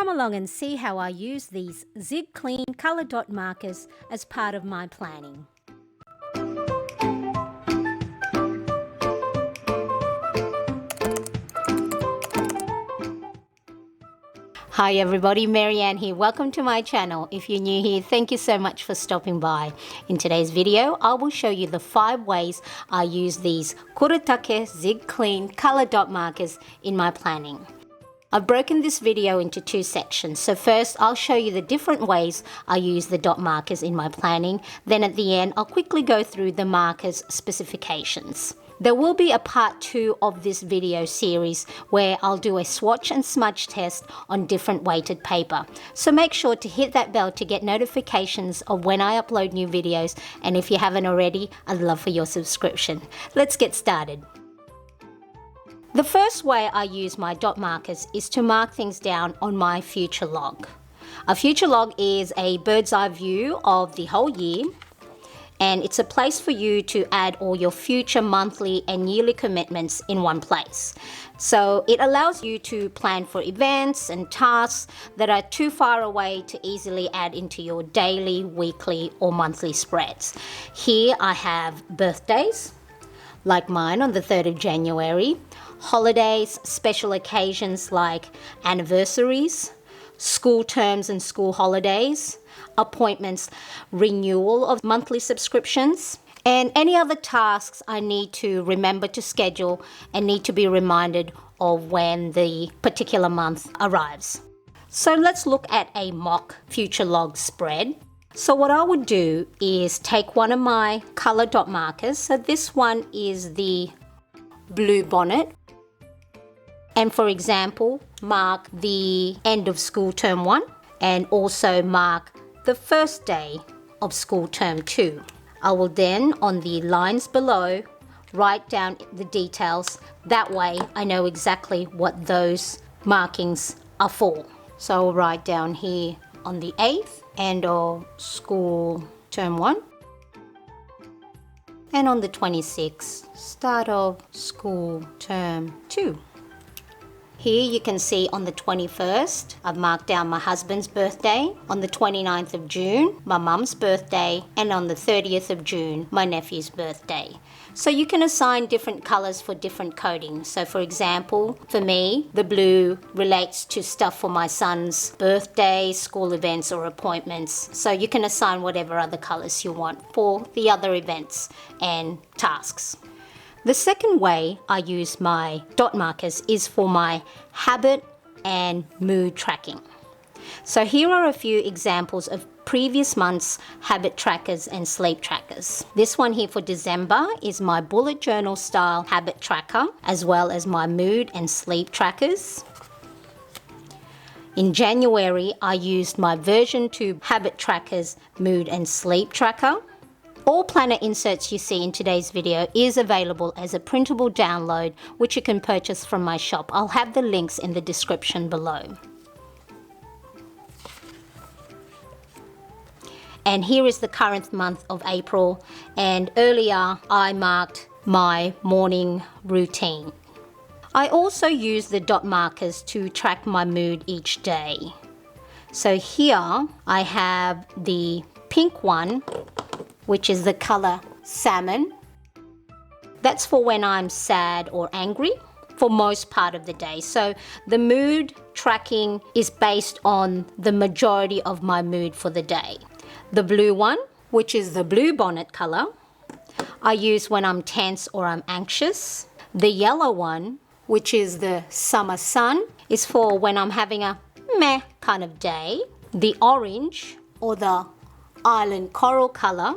come along and see how I use these Zig Clean colour dot markers as part of my planning. Hi everybody, Marianne here. Welcome to my channel. If you're new here, thank you so much for stopping by. In today's video, I will show you the 5 ways I use these Kuretake Zig Clean colour dot markers in my planning. I've broken this video into 2 sections. So first, I'll show you the different ways I use the dot markers in my planning. Then at the end, I'll quickly go through the markers specifications. There will be a part 2 of this video series where I'll do a swatch and smudge test on different weighted paper. So make sure to hit that bell to get notifications of when I upload new videos, and if you haven't already, I'd love for your subscription. Let's get started. The first way I use my dot markers is to mark things down on my future log. A future log is a bird's eye view of the whole year, and it's a place for you to add all your future monthly and yearly commitments in one place. So it allows you to plan for events and tasks that are too far away to easily add into your daily, weekly or monthly spreads. Here I have birthdays, like mine on the 3rd of January, holidays, special occasions like anniversaries, school terms and school holidays, appointments, renewal of monthly subscriptions, and any other tasks I need to remember to schedule and need to be reminded of when the particular month arrives. So let's look at a mock future log spread. So what I would do is take one of my color dot markers. So this one is the blue bonnet. And for example, mark the end of school term 1 and also mark the first day of school term 2. I will then, on the lines below, write down the details. That way I know exactly what those markings are for. So I'll write down here on the 8th, end of school term 1, and on the 26th, start of school term 2. Here you can see on the 21st, I've marked down my husband's birthday, on the 29th of June, my mum's birthday, and on the 30th of June, my nephew's birthday. So you can assign different colors for different coding. So for example, for me, the blue relates to stuff for my son's birthday, school events or appointments. So you can assign whatever other colors you want for the other events and tasks. The second way I use my dot markers is for my habit and mood tracking. So here are a few examples of previous months' habit trackers and sleep trackers. This one here for December is my bullet journal style habit tracker, as well as my mood and sleep trackers. In January, I used my version 2 habit trackers, mood and sleep tracker. All planner inserts you see in today's video is available as a printable download, which you can purchase from my shop. I'll have the links in the description below. And here is the current month of April, and earlier I marked my morning routine. I also use the dot markers to track my mood each day. So here I have the pink one, which is the color salmon. That's for when I'm sad or angry for most part of the day. So the mood tracking is based on the majority of my mood for the day. The blue one, which is the blue bonnet color, I use when I'm tense or I'm anxious. The yellow one, which is the summer sun, is for when I'm having a meh kind of day. The orange or the island coral color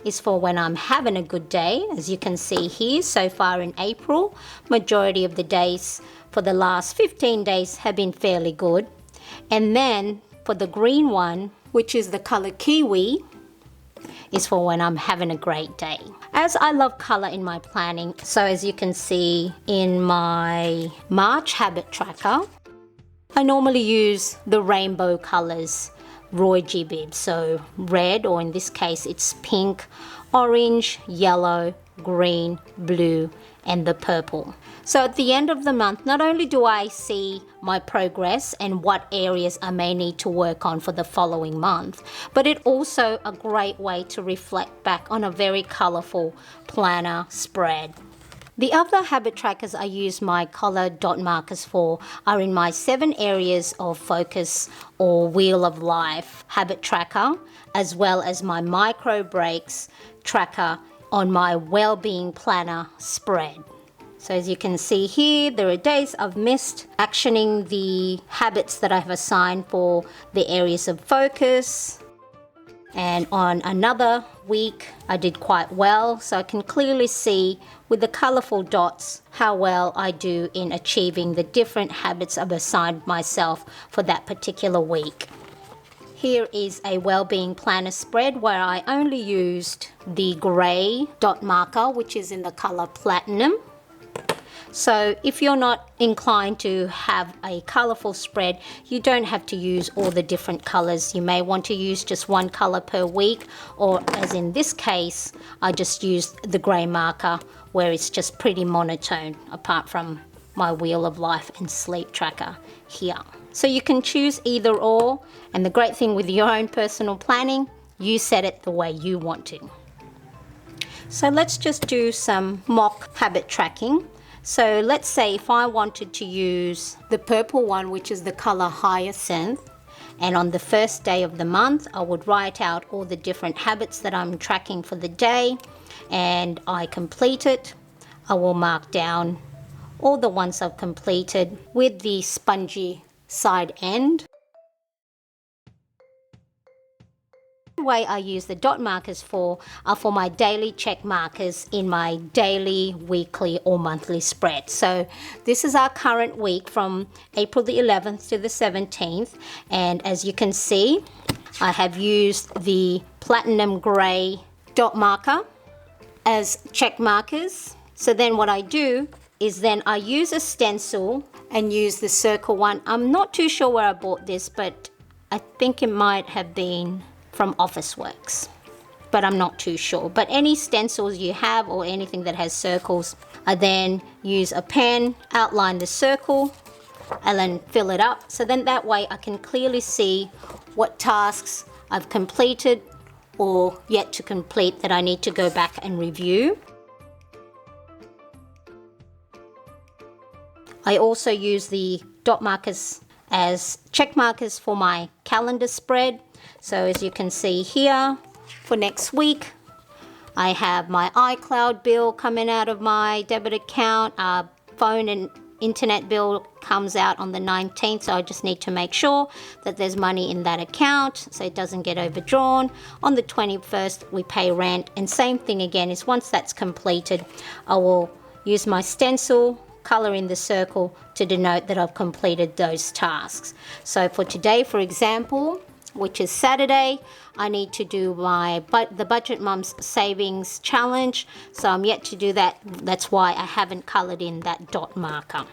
is for when I'm having a good day. As you can see here, so far in April, majority of the days for the last 15 days have been fairly good. And then for the green one, which is the color kiwi, is for when I'm having a great day. As I love color in my planning, so as you can see in my March habit tracker, I normally use the rainbow colors Roy G bib, so red, or in this case it's pink, orange, yellow green, blue, and the purple. So at the end of the month, not only do I see my progress and what areas I may need to work on for the following month, but it also a great way to reflect back on a very colorful planner spread. The other habit trackers I use my color dot markers for are in my 7 areas of focus or wheel of life habit tracker, as well as my micro breaks tracker on my well-being planner spread. So as you can see here, there are days I've missed actioning the habits that I've assigned for the areas of focus. And on another week, I did quite well. So I can clearly see with the colorful dots how well I do in achieving the different habits I've assigned myself for that particular week. Here is a well-being planner spread where I only used the gray dot marker, which is in the color platinum. So if you're not inclined to have a colorful spread, you don't have to use all the different colors. You may want to use just one color per week, or as in this case, I just used the gray marker where it's just pretty monotone apart from my wheel of life and sleep tracker here. So you can choose either or, and the great thing with your own personal planning, you set it the way you want to. So let's just do some mock habit tracking. So let's say if I wanted to use the purple one, which is the color hyacinth, and on the first day of the month, I would write out all the different habits that I'm tracking for the day, and I complete it. I will mark down all the ones I've completed with the spongy side end. The way I use the dot markers for are for my daily check markers in my daily, weekly or monthly spread. So this is our current week from April the 11th to the 17th, and as you can see, I have used the platinum gray dot marker as check markers. So then what I do is then I use a stencil and use the circle one. I'm not too sure where I bought this, but I think it might have been from Officeworks, but I'm not too sure. But any stencils you have or anything that has circles, I then use a pen, outline the circle, and then fill it up. So then that way I can clearly see what tasks I've completed or yet to complete that I need to go back and review. I also use the dot markers as check markers for my calendar spread. So as you can see here, for next week, I have my iCloud bill coming out of my debit account. Phone and internet bill comes out on the 19th, so I just need to make sure that there's money in that account so it doesn't get overdrawn. On the 21st, we pay rent, and same thing again is once that's completed, I will use my stencil, color in the circle to denote that I've completed those tasks. So for today, for example, which is Saturday, I need to do the Budget Mums Savings Challenge. So I'm yet to do that. That's why I haven't colored in that dot marker.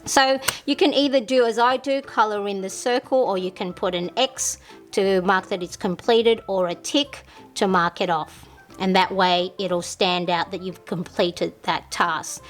So you can either do as I do, color in the circle, or you can put an X to mark that it's completed, or a tick to mark it off. And that way it'll stand out that you've completed that task.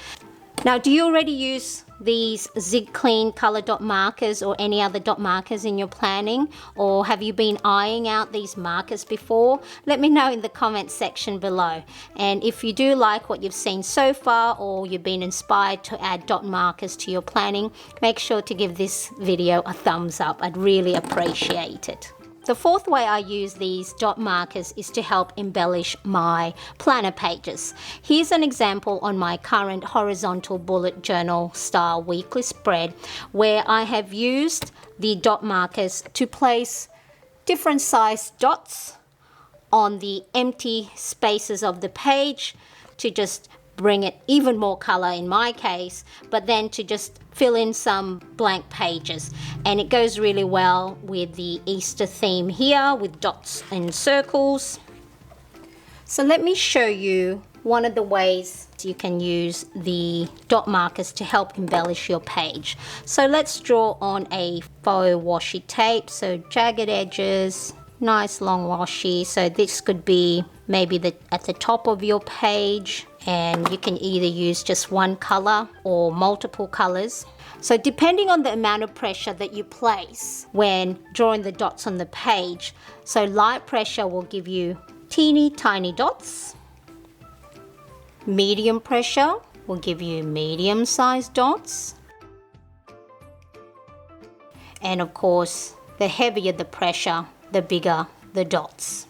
Now, do you already use these Zig Clean color dot markers or any other dot markers in your planning? Or have you been eyeing out these markers before? Let me know in the comments section below. And if you do like what you've seen so far, or you've been inspired to add dot markers to your planning, make sure to give this video a thumbs up. I'd really appreciate it. The fourth way I use these dot markers is to help embellish my planner pages. Here's an example on my current horizontal bullet journal style weekly spread where I have used the dot markers to place different sized dots on the empty spaces of the page to just bring it even more color in my case, but then to just fill in some blank pages. And it goes really well with the Easter theme here with dots and circles. So let me show you one of the ways you can use the dot markers to help embellish your page. So let's draw on a faux washi tape, so jagged edges, nice long washi. So this could be maybe at the top of your page, and you can either use just one color or multiple colors. So depending on the amount of pressure that you place when drawing the dots on the page, so light pressure will give you teeny tiny dots. Medium pressure will give you medium-sized dots. And of course, the heavier the pressure, the bigger the dots.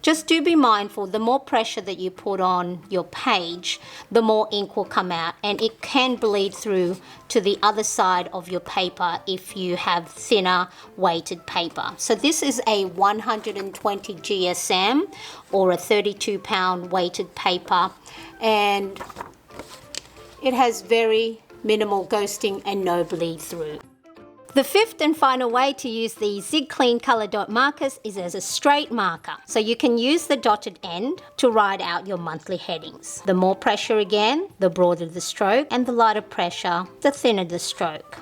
Just do be mindful, the more pressure that you put on your page, the more ink will come out, and it can bleed through to the other side of your paper if you have thinner weighted paper. So this is a 120 GSM or a 32-pound weighted paper, and it has very minimal ghosting and no bleed through. The fifth and final way to use the Zig Clean Color Dot markers is as a straight marker. So you can use the dotted end to write out your monthly headings. The more pressure again, the broader the stroke, and the lighter pressure, the thinner the stroke.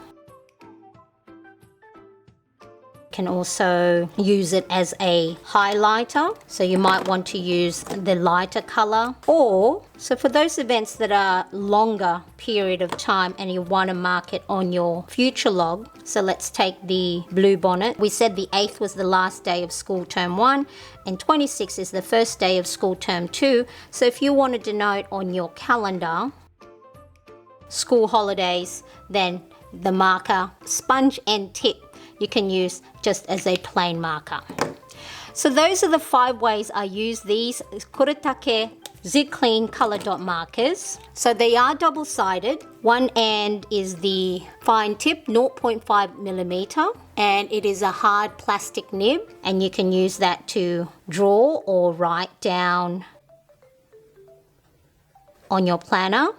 Can also use it as a highlighter, so you might want to use the lighter color, or so for those events that are longer period of time and you want to mark it on your future log. So let's take the blue bonnet. We said the 8th was the last day of school term 1 and 26th is the first day of school term 2. So if you want to denote on your calendar school holidays, then the marker sponge end tip you can use just as a plain marker. So those are the 5 ways I use these Kuretake Zig Clean Color Dot markers. So they are double-sided. One end is the fine tip, 0.5 millimeter, and it is a hard plastic nib, and you can use that to draw or write down on your planner.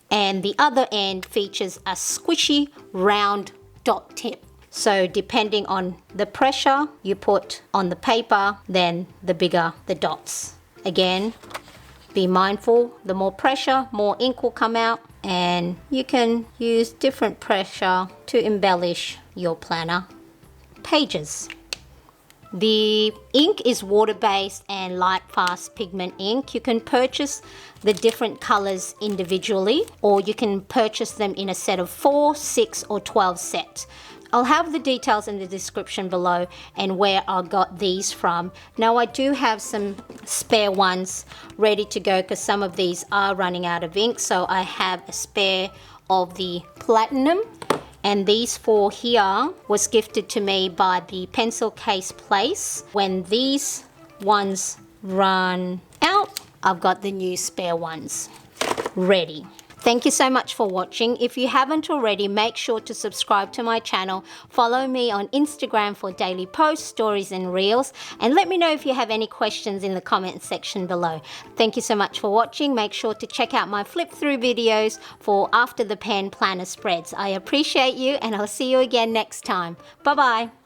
And the other end features a squishy round dot tip. So depending on the pressure you put on the paper, then the bigger the dots. Again, be mindful, the more pressure, more ink will come out, and you can use different pressure to embellish your planner pages. The ink is water-based and light fast pigment ink. You can purchase the different colors individually, or you can purchase them in a set of 4, 6 or 12 sets. I'll have the details in the description below and where I got these from. Now I do have some spare ones ready to go because some of these are running out of ink, so I have a spare of the platinum. And these 4 here was gifted to me by the Pencil Case Place. When these ones run out, I've got the new spare ones ready. Thank you so much for watching. If you haven't already, make sure to subscribe to my channel. Follow me on Instagram for daily posts, stories and reels. And let me know if you have any questions in the comment section below. Thank you so much for watching. Make sure to check out my flip through videos for after the pen planner spreads. I appreciate you, and I'll see you again next time. Bye bye.